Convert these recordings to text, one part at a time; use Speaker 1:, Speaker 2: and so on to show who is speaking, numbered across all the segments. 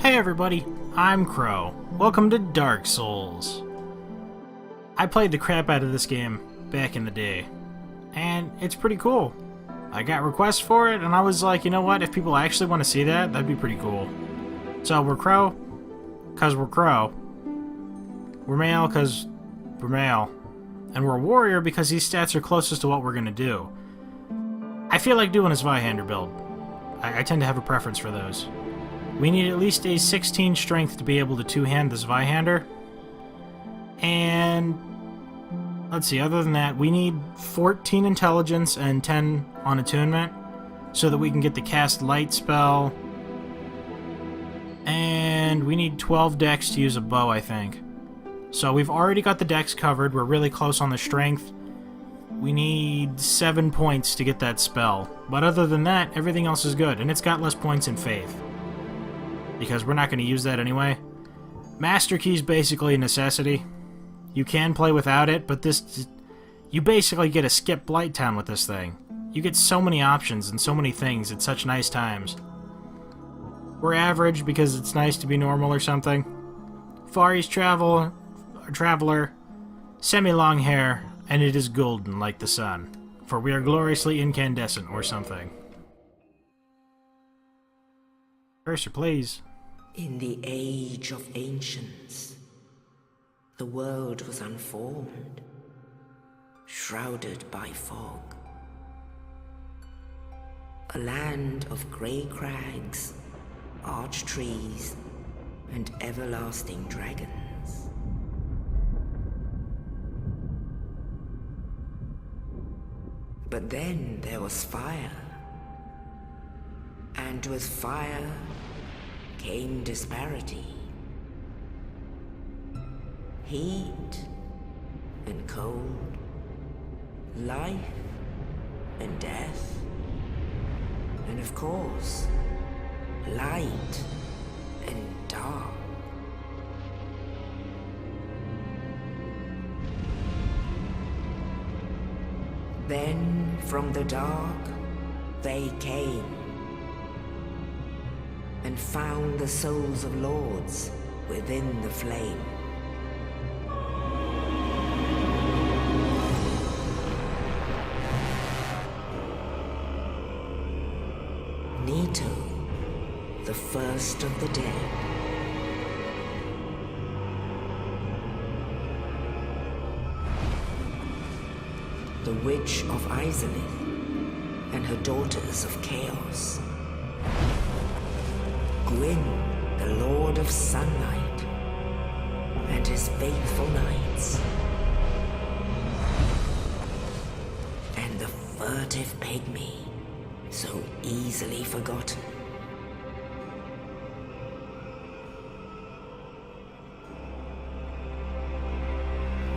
Speaker 1: Hey everybody, I'm Crow. Welcome to Dark Souls. I played the crap out of this game back in the day, and it's pretty cool. I got requests for it, and I was like, you know what, if people actually want to see that, that'd be pretty cool. So we're Crow, because we're Crow. We're male, because we're male. And we're a warrior because these stats are closest to what we're going to do. I feel like doing a Zweihander build. I tend to have a preference for those. We need at least a 16 strength to be able to two-hand the Zweihander. And let's see, other than that, we need 14 intelligence and 10 on attunement so that we can get the cast light spell. And we need 12 dex to use a bow, I think. So we've already got the dex covered. We're really close on the strength. We need 7 points to get that spell. But other than that, everything else is good. And it's got less points in faith, because we're not going to use that anyway. Master Key is basically a necessity. You can play without it, but you basically get a skip Blighttown with this thing. You get so many options and so many things at such nice times. We're average because it's nice to be normal or something. Far East Traveler, semi-long hair, and it is golden like the sun, for we are gloriously incandescent or something. Cursor, please.
Speaker 2: In the age of ancients, the world was unformed, shrouded by fog. A land of grey crags, arch trees, and everlasting dragons. But then there was fire, and with fire came disparity. Heat and cold, life and death, and of course, light and dark. Then from the dark they came and found the souls of lords within the flame. Nito, the first of the dead. The Witch of Izalith and her daughters of Chaos. Gwyn, the Lord of Sunlight, and his faithful knights. And the furtive pygmy, so easily forgotten.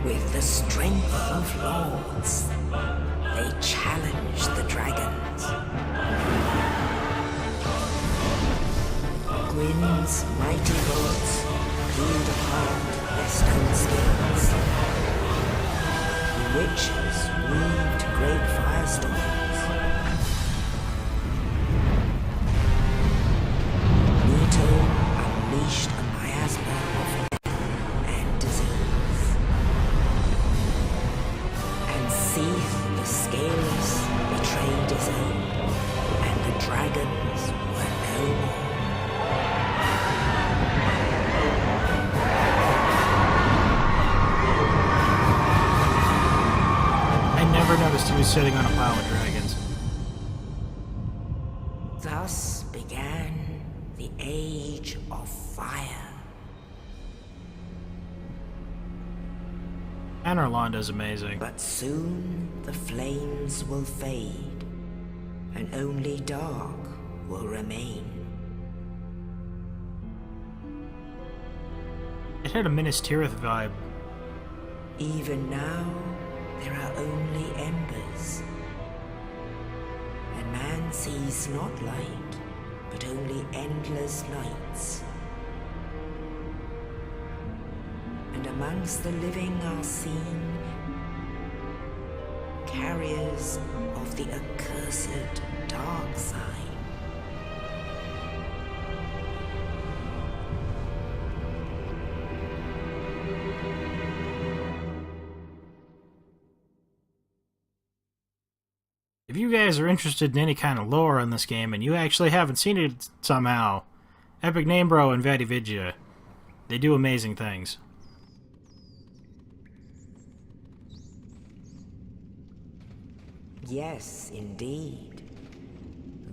Speaker 2: With the strength of lords, they challenged the dragons. Gwyn's mighty lords peeled apart their stone skins. The witches weaved great firestorms. Nito unleashed a miasma of death and disease. And Seath the Scaleless betrayed his own, and the dragons were no more.
Speaker 1: I never noticed he was sitting on a pile of dragons.
Speaker 2: Thus began the Age of Fire.
Speaker 1: And Orlando's amazing.
Speaker 2: But soon the flames will fade, and only dark will remain.
Speaker 1: It had a Minas Tirith vibe.
Speaker 2: Even now, there are only embers. And man sees not light, but only endless nights. And amongst the living are seen carriers of the accursed dark side.
Speaker 1: If you guys are interested in any kind of lore in this game and you actually haven't seen it somehow, Epic Namebro and Vadividya, they do amazing things.
Speaker 2: Yes, indeed.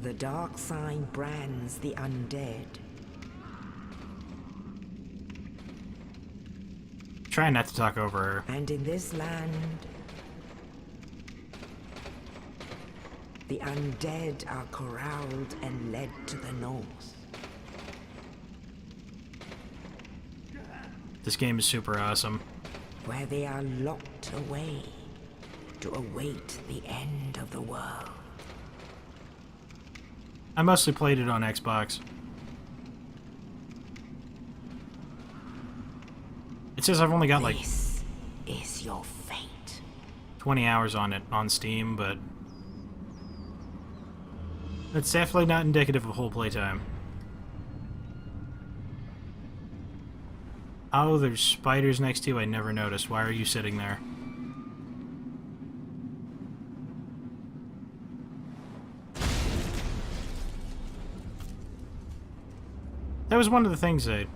Speaker 2: The dark sign brands the undead.
Speaker 1: Try not to talk over her.
Speaker 2: And in this land, the undead are corralled and led to the north.
Speaker 1: This game is super awesome.
Speaker 2: Where they are locked away to await the end of the world.
Speaker 1: I mostly played it on Xbox. It says I've only got like
Speaker 2: This is your fate.
Speaker 1: 20 hours on it on Steam, but it's definitely not indicative of whole playtime. Oh, there's spiders next to you. I never noticed. Why are you sitting there? That was one of the things that...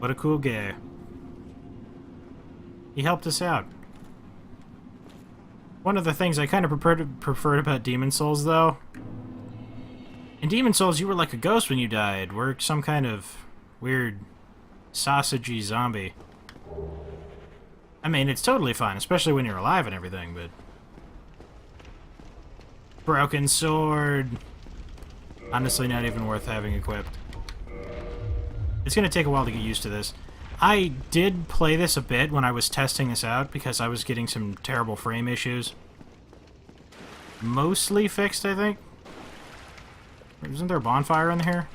Speaker 1: What a cool guy. He helped us out. One of the things I kind of preferred about Demon Souls, though... In Demon Souls, you were like a ghost when you died. We're some kind of weird sausagey zombie. I mean, it's totally fine, especially when you're alive and everything, but... Broken sword. Honestly, not even worth having equipped. It's going to take a while to get used to this. I did play this a bit when I was testing this out because I was getting some terrible frame issues. Mostly fixed, I think. Isn't there a bonfire in here?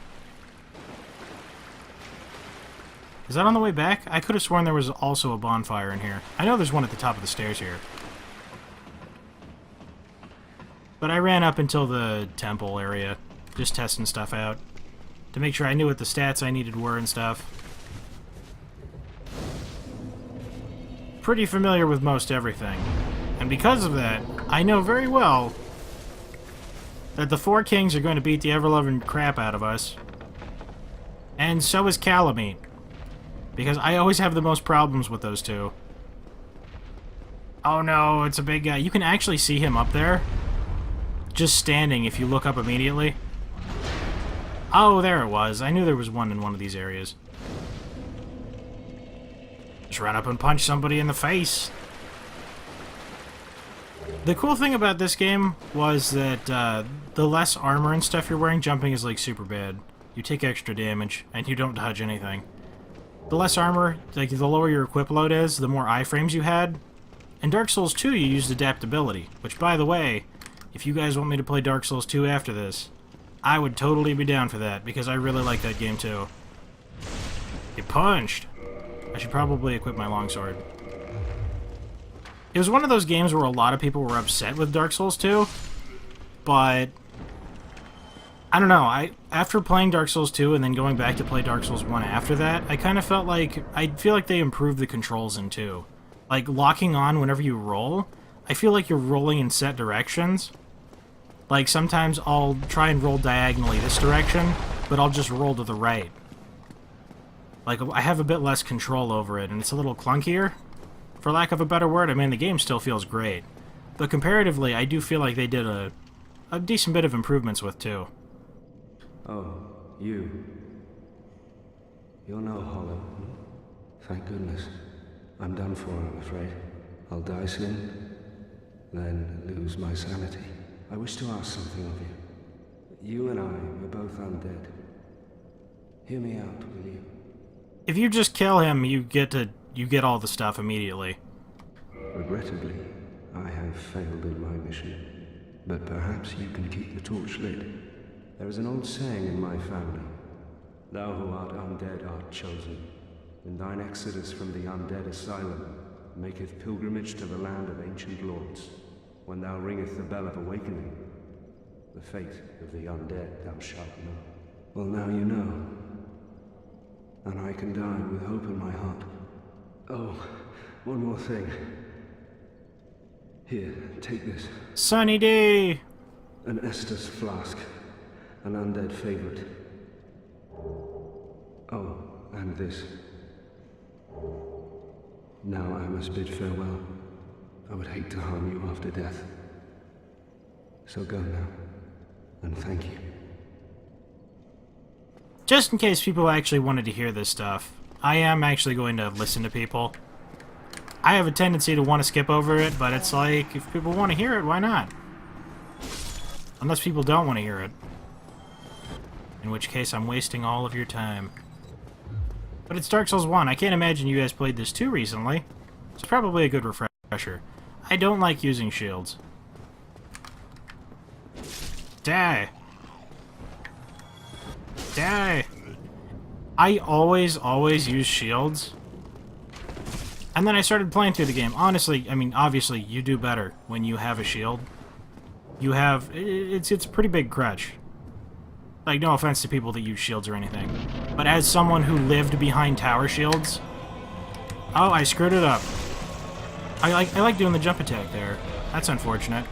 Speaker 1: Is that on the way back? I could have sworn there was also a bonfire in here. I know there's one at the top of the stairs here. But I ran up until the temple area, just testing stuff out, to make sure I knew what the stats I needed were and stuff. Pretty familiar with most everything. And because of that, I know very well that the Four Kings are going to beat the ever-loving crap out of us. And so is Calamite. Because I always have the most problems with those two. Oh no, it's a big guy. You can actually see him up there. Just standing if you look up immediately. Oh, there it was. I knew there was one in one of these areas. Just run up and punch somebody in the face. The cool thing about this game was that the less armor and stuff you're wearing, jumping is like super bad. You take extra damage, and you don't dodge anything. The less armor, like the lower your equip load is, the more iframes you had. In Dark Souls 2, you used adaptability, which, by the way, if you guys want me to play Dark Souls 2 after this, I would totally be down for that, because I really like that game too. Get punched! I should probably equip my longsword. It was one of those games where a lot of people were upset with Dark Souls 2, but... I don't know, after playing Dark Souls 2 and then going back to play Dark Souls 1 after that, I kind of felt like... I feel like they improved the controls in 2. Like, locking on whenever you roll, I feel like you're rolling in set directions. Like, sometimes I'll try and roll diagonally this direction, but I'll just roll to the right. Like, I have a bit less control over it, and it's a little clunkier. For lack of a better word, I mean, the game still feels great. But comparatively, I do feel like they did a decent bit of improvements with 2.
Speaker 3: Oh, you. You're no hollow. Thank goodness. I'm done for, I'm afraid. I'll die soon, then lose my sanity. I wish to ask something of you. You and I are both undead. Hear me out, will you?
Speaker 1: If you just kill him, you get all the stuff immediately.
Speaker 3: Regrettably, I have failed in my mission, but perhaps you can keep the torch lit. There is an old saying in my family: "Thou who art undead art chosen, and thine exodus from the undead asylum maketh pilgrimage to the land of ancient lords. When thou ringeth the bell of awakening, the fate of the undead thou shalt know." Well, now you know, and I can die with hope in my heart. Oh, one more thing. Here, take this.
Speaker 1: Sunny D!
Speaker 3: An Estus flask. An undead favorite. Oh, and this. Now I must bid farewell. I would hate to harm you after death. So go now, and thank you.
Speaker 1: Just in case people actually wanted to hear this stuff, I am actually going to listen to people. I have a tendency to want to skip over it, but it's like, if people want to hear it, why not? Unless people don't want to hear it. In which case, I'm wasting all of your time. But it's Dark Souls 1. I can't imagine you guys played this too recently. It's probably a good refresher. I don't like using shields. Die! Die! I always use shields. And then I started playing through the game. Honestly, I mean, obviously, you do better when you have a shield. You have... It's a pretty big crutch. Like, no offense to people that use shields or anything. But as someone who lived behind tower shields... Oh, I screwed it up. I like doing the jump attack there. That's unfortunate.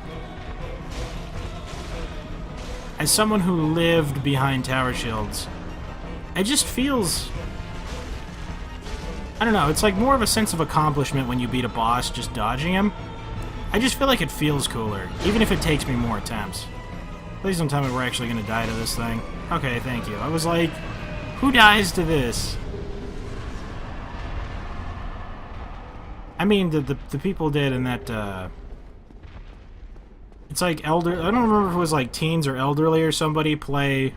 Speaker 1: As someone who lived behind tower shields, it just feels... I don't know, it's like more of a sense of accomplishment when you beat a boss just dodging him. I just feel like it feels cooler, even if it takes me more attempts. Please don't tell me we're actually going to die to this thing. Okay, thank you. I was like, who dies to this? I mean, the people did in that, it's like I don't remember if it was like teens or elderly or somebody play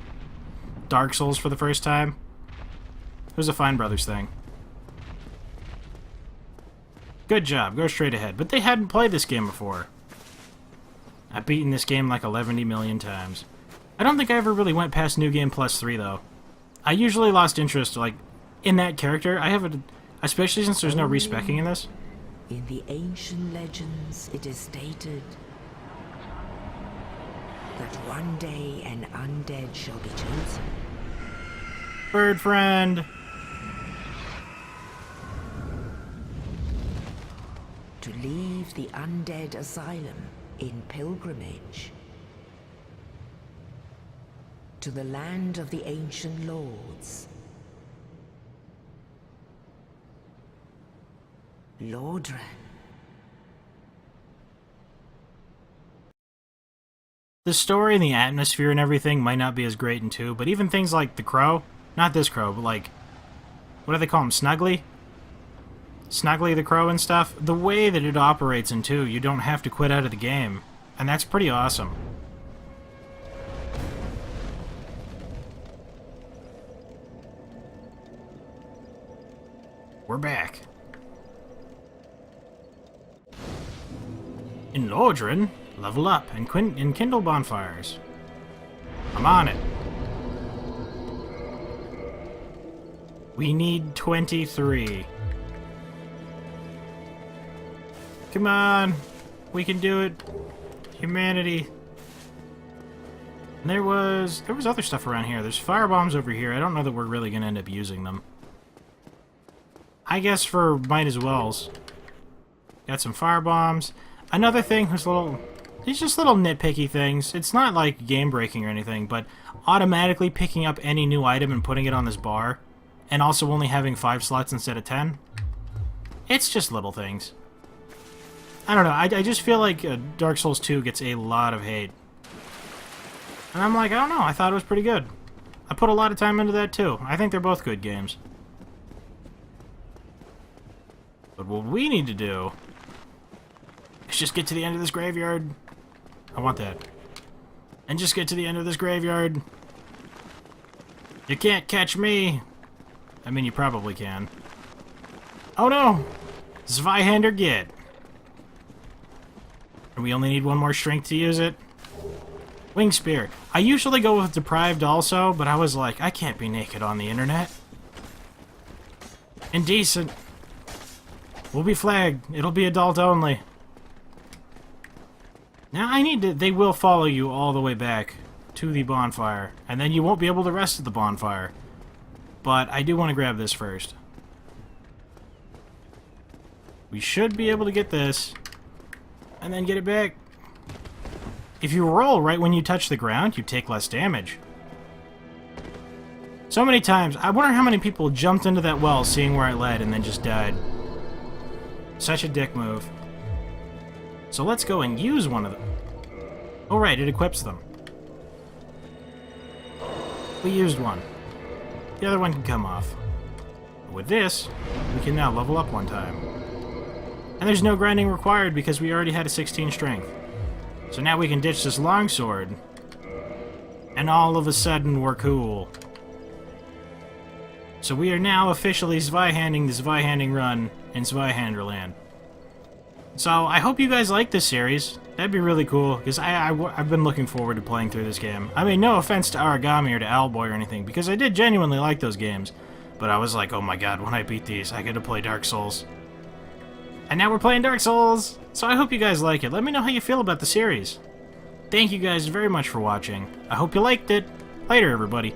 Speaker 1: Dark Souls for the first time. It was a Fine Brothers thing. Good job, go straight ahead. But they hadn't played this game before. I've beaten this game like 11 million times. I don't think I ever really went past New Game Plus 3, though. I usually lost interest, like, in that character. I have a... Especially since there's no respecking in this.
Speaker 2: In the ancient legends, it is stated that one day an undead shall be chosen.
Speaker 1: Bird friend!
Speaker 2: To leave the undead asylum in pilgrimage to the land of the ancient lords. Lordran.
Speaker 1: The story and the atmosphere and everything might not be as great in 2, but even things like the crow, not this crow, but like, what do they call him, Snuggly? Snuggly the crow and stuff, the way that it operates in 2, you don't have to quit out of the game, and that's pretty awesome. We're back. In Lordran, level up and kindle bonfires. I'm on it. We need 23. Come on, we can do it. Humanity. And there was other stuff around here. There's firebombs over here. I don't know that we're really gonna end up using them. I guess for might as wells. Got some firebombs. Another thing was these just little nitpicky things. It's not like game breaking or anything, but automatically picking up any new item and putting it on this bar, and also only having 5 slots instead of 10. It's just little things. I don't know, I just feel like Dark Souls 2 gets a lot of hate. And I'm like, I don't know, I thought it was pretty good. I put a lot of time into that too. I think they're both good games. But what we need to do is just get to the end of this graveyard. I want that. And just get to the end of this graveyard. You can't catch me. I mean, you probably can. Oh no! Zweihanding get. And we only need 1 more strength to use it. Wing Spear. I usually go with Deprived also, but I was like, I can't be naked on the internet. Indecent. We'll be flagged. It'll be adult only. Now I need to... They will follow you all the way back to the bonfire, and then you won't be able to rest at the bonfire. But I do want to grab this first. We should be able to get this. And then get it back. If you roll right when you touch the ground, you take less damage. So many times, I wonder how many people jumped into that well seeing where it led and then just died. Such a dick move. So let's go and use one of them. Oh right, it equips them. We used one. The other one can come off. With this, we can now level up one time. And there's no grinding required because we already had a 16 strength. So now we can ditch this longsword. And all of a sudden, we're cool. So we are now officially Zweihanding the Zweihanding run in Zweihanderland. So I hope you guys like this series. That'd be really cool, because I've been looking forward to playing through this game. I mean, no offense to Origami or to Owlboy or anything, because I did genuinely like those games. But I was like, oh my god, when I beat these, I get to play Dark Souls. And now we're playing Dark Souls! So I hope you guys like it. Let me know how you feel about the series. Thank you guys very much for watching. I hope you liked it. Later, everybody.